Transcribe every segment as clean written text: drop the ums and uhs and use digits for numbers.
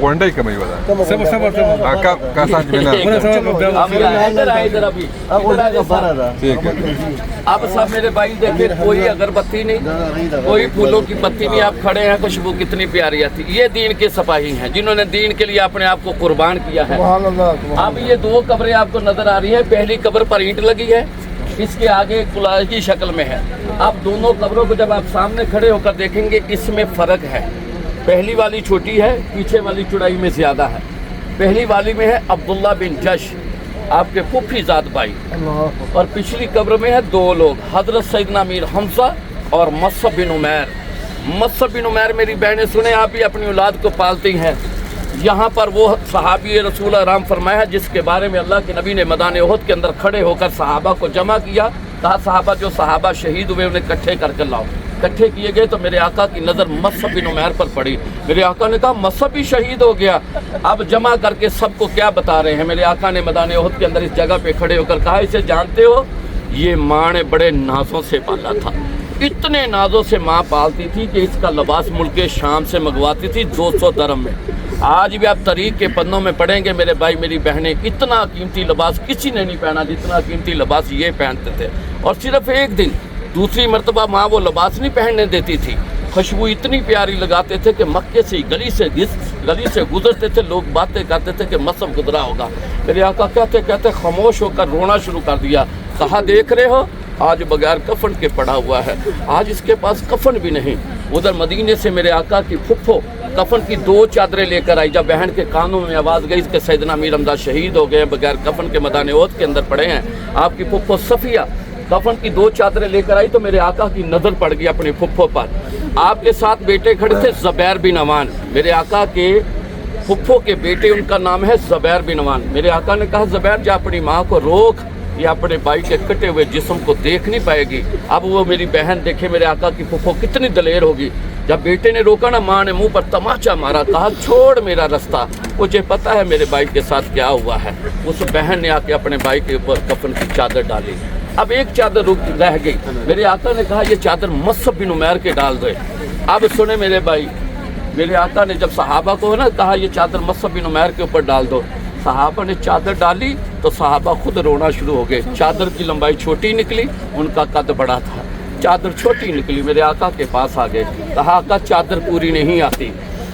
غونډي کمي ودا کا ساتھ میں اب ادھر آئے ادھر ابھی ٹھیک ہے اب سب میرے بھائی دیکھیں کوئی اگربتی نہیں، کوئی پھولوں کی پتی نہیں، آپ کھڑے ہیں، خوشبو کتنی پیاری آتی۔ یہ دین کے سپاہی ہیں جنہوں نے دین کے لیے اپنے آپ کو قربان کیا ہے۔ اب یہ 2 قبریں آپ کو نظر آ رہی ہیں، پہلی قبر پر اینٹ لگی ہے، اس کے آگے کلاج کی شکل میں ہے۔ اب دونوں قبروں کو جب آپ سامنے کھڑے ہو کر دیکھیں گے اس میں فرق ہے، پہلی والی چھوٹی ہے، پیچھے والی چوڑائی میں زیادہ ہے۔ پہلی والی میں ہے عبداللہ بن جش، آپ کے پھوپھی زاد بھائی، اور پچھلی قبر میں ہے 2 لوگ، حضرت سیدنا امیر حمزہ اور مصعب بن عمیر۔ مصعب بن عمیر میری بہنیں سنیں، آپ بھی اپنی اولاد کو پالتی ہیں، یہاں پر وہ صحابی رسول اکرم فرمایا ہے جس کے بارے میں اللہ کے نبی نے میدان احد کے اندر کھڑے ہو کر صحابہ کو جمع کیا، کہا صحابہ جو صحابہ شہید ہوئے انہیں اکٹھے کر کے لاؤ۔ اکٹھے کیے گئے تو میرے آقا کی نظر مصعب بن عمیر پر پڑی، میرے آقا نے کہا مصعب بھی شہید ہو گیا۔ اب جمع کر کے سب کو کیا بتا رہے ہیں، میرے آقا نے میدان احد کے اندر اس جگہ پہ کھڑے ہو کر کہا اسے جانتے ہو، یہ ماں نے بڑے نازوں سے پالا تھا، اتنے نازوں سے ماں پالتی تھی کہ اس کا لباس ملک شام سے منگواتی تھی 200 درہم میں۔ آج بھی آپ تاریخ کے پنوں میں پڑھیں گے میرے بھائی میری بہنیں، اتنا قیمتی لباس کسی نے نہیں پہنا جتنا قیمتی لباس یہ پہنتے تھے، اور صرف ایک دن، دوسری مرتبہ ماں وہ لباس نہیں پہننے دیتی تھی، خوشبو اتنی پیاری لگاتے تھے کہ مکے سے گلی سے گزرتے تھے، لوگ باتیں کرتے تھے کہ مصعب گزرا ہوگا۔ میرے آقا کہتے کہتے خاموش ہو کر رونا شروع کر دیا، کہا دیکھ رہے ہو آج بغیر کفن کے پڑا ہوا ہے، آج اس کے پاس کفن بھی نہیں۔ ادھر مدینے سے میرے آقا کی پھپھو کفن کی 2 چادریں لے کر آئی، جب بہن کے کانوں میں آواز گئی کہ سیدنا امیر حمزہ شہید ہو گئے، بغیر کفن کے میدان احد کے اندر پڑے ہیں، آپ کی پھپھو صفیہ کفن کی 2 چادریں لے کر آئی تو میرے آقا کی نظر پڑ گئی اپنی پھپھو پر۔ آپ کے ساتھ بیٹے کھڑے تھے زبیر بن عوان، میرے آقا کے پھپھو کے بیٹے، ان کا نام ہے زبیر بن عوان۔ میرے آقا نے کہا زبیر جا اپنی ماں کو روک، یہ اپنے بھائی کے کٹے ہوئے جسم کو دیکھ نہیں پائے گی۔ اب وہ میری بہن دیکھے میرے آقا کی پھپھو کتنی دلیر ہوگی، جب بیٹے نے روکا نا ماں نے منہ پر تماچا مارا، کہا چھوڑ میرا رستہ، مجھے پتا ہے میرے بھائی کے ساتھ کیا ہوا ہے۔ اس بہن نے آ کے اپنے بھائی کے اوپر کفن کی چادر ڈالی، اب ایک چادر رہ گئی، میرے آقا نے کہا یہ چادر مصعب بن عمیر کے ڈال دے۔ اب سنیں میرے بھائی، میرے آقا نے جب صحابہ کو نا کہا یہ چادر مصعب بن عمیر کے اوپر ڈال دو، صحابہ نے چادر ڈالی تو صحابہ خود رونا شروع ہو گئے۔ چادر کی لمبائی چھوٹی نکلی، ان کا قد بڑا تھا، چادر چھوٹی نکلی، میرے آقا کے پاس آ گئے، کہا آقا چادر پوری نہیں آتی۔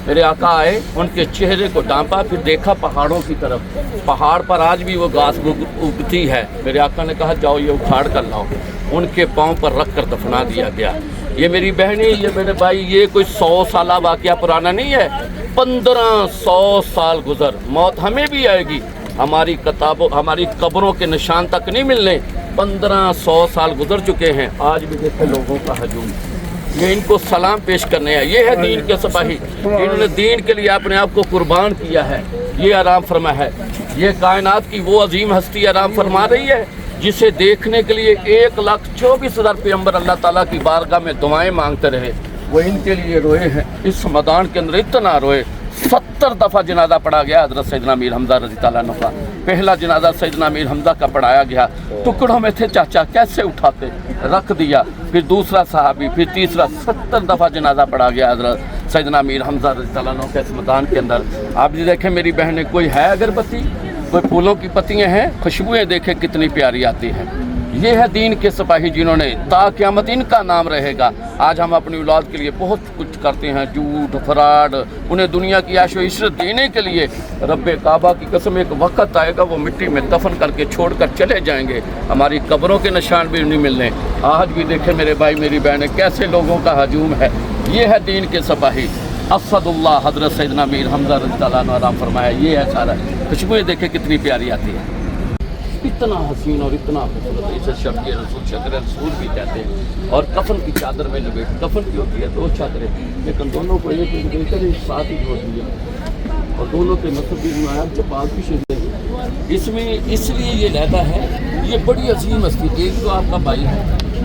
میرے آقا آئے، ان کے چہرے کو ڈانپا، پھر دیکھا پہاڑوں کی طرف، پہاڑ پر آج بھی وہ گھاس اگتی ہے۔ میرے آقا نے کہا جاؤ یہ اکھاڑ کر لاؤ، ان کے پاؤں پر رکھ کر دفنا دیا گیا۔ یہ میری بہنیں، یہ میرے بھائی، یہ کوئی 100 سالہ واقعہ پرانا نہیں ہے، 1500 سال گزر، موت ہمیں بھی آئے گی، ہماری قبروں کے نشان تک نہیں ملنے، 1500 سال گزر چکے ہیں، آج بھی دیکھیں لوگوں کا ہجوم، یہ ان کو سلام پیش کرنے ہیں۔ یہ ہے دین کے سپاہی، انہوں نے دین کے لیے اپنے آپ کو قربان کیا ہے۔ یہ آرام فرما ہے، یہ کائنات کی وہ عظیم ہستی آرام فرما رہی ہے جسے دیکھنے کے لیے 1,24,000 پیغمبر اللہ تعالیٰ کی بارگاہ میں دعائیں مانگتے رہے، وہ ان کے لیے روئے ہیں۔ اس میدان کے اندر اتنا روئے، 70 دفعہ جنازہ پڑھا گیا حضرت سیدنا امیر حمزہ رضی اللہ عنہ کا۔ پہلا جنازہ سیدنا امیر حمزہ کا پڑھایا گیا، ٹکڑوں میں تھے چاچا، کیسے اٹھاتے، رکھ دیا، پھر دوسرا صحابی، پھر تیسرا، 70 دفعہ جنازہ پڑھا گیا حضرت سیدنا امیر حمزہ رضی اللہ عنہ کے اس میدان کے اندر۔ آپ جی دیکھیں میری بہنیں، کوئی ہے اگربتی، کوئی پھولوں کی پتیاں ہیں، خوشبوئیں دیکھیں کتنی پیاری آتی ہیں۔ یہ ہے دین کے سپاہی جنہوں نے تا قیامت ان کا نام رہے گا۔ آج ہم اپنی اولاد کے لیے بہت کچھ کرتے ہیں، جھوٹ فراڈ، انہیں دنیا کی عیش و عشرت دینے کے لیے، رب کعبہ کی قسم ایک وقت آئے گا وہ مٹی میں دفن کر کے چھوڑ کر چلے جائیں گے، ہماری قبروں کے نشان بھی نہیں ملنے۔ آج بھی دیکھیں میرے بھائی میری بہنیں کیسے لوگوں کا ہجوم ہے۔ یہ ہے دین کے سپاہی، اسد اللہ حضرت سیدنا امیر حمزہ رضی اللہ عنہ آرام فرمایا۔ یہ ہے سارا، خوشبوئیں دیکھیں کتنی پیاری آتی ہے، اتنا حسین اور اتنا خوبصورت، اسے شب کے رسول شکر رسول بھی کہتے ہیں۔ اور کفن کی چادر میں لپیٹ، کفن کی ہوتی ہے 2 چادریں، لیکن دونوں کو ایک لے کر ساتھ ہی جوڑ دیا، اور دونوں کے مطلب بھی نمایاں چپال کی شہید۔ اس میں اس لیے یہ لہدا ہے، یہ بڑی عظیم ہستی، ایک تو آپ کا بھائی ہے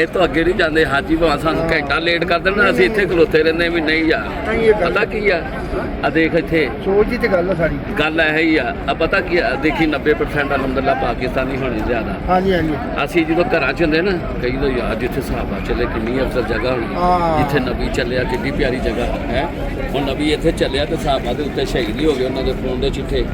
ਇਹ ਤੋਂ ਅੱਗੇ ਨਹੀਂ ਜਾਂਦੇ ਹਾਜੀ ਭਾਵੇਂ ਸਾਨੂੰ ਘੰਟਾ ਲੇਟ ਕਰ ਦੇਣਾ ਅਸੀਂ ਇੱਥੇ ਖਲੋਤੇ ਰਹਿੰਦੇ ਵੀ ਨਹੀਂ ਯਾਰ ਪਤਾ ਕੀ ਆ ਆ ਦੇਖ ਇੱਥੇ ਸੋਚ ਦੀ ਤੇ ਗੱਲ ਆ ਸਾਡੀ ਗੱਲ ਇਹ ਹੀ ਆ ਪਤਾ ਕੀ ਆ ਦੇਖੀ 90% ਅਲਹਮਦੁਲਿਲਾ ਪਾਕਿਸਤਾਨੀ ਹੋਣੀ ਜ਼ਿਆਦਾ ਹਾਂਜੀ ਹਾਂਜੀ ਅਸੀਂ ਜਦੋਂ ਘਰਾਂ ਚ ਹੁੰਦੇ ਨਾ ਕਈ ਦੋ ਯਾਰ ਜਿੱਥੇ ਸਹਾਬਾ ਚੱਲੇ ਕਿੰਨੀ ਅਫਜ਼ਲ ਜਗ੍ਹਾ ਹੋਣੀ ਜਿੱਥੇ ਨਬੀ ਚੱਲਿਆ ਕਿੰਨੀ ਪਿਆਰੀ ਜਗ੍ਹਾ ਹੈ ਹੁਣ ਨਬੀ ਇੱਥੇ ਚੱਲਿਆ ਤੇ ਸਹਾਬਾ ਦੇ ਉੱਤੇ ਸ਼ਹੀਦ ਹੀ ਹੋ ਗਏ ਉਹਨਾਂ ਦੇ ਖੂਨ ਦੇ ਚਿੱਠੇ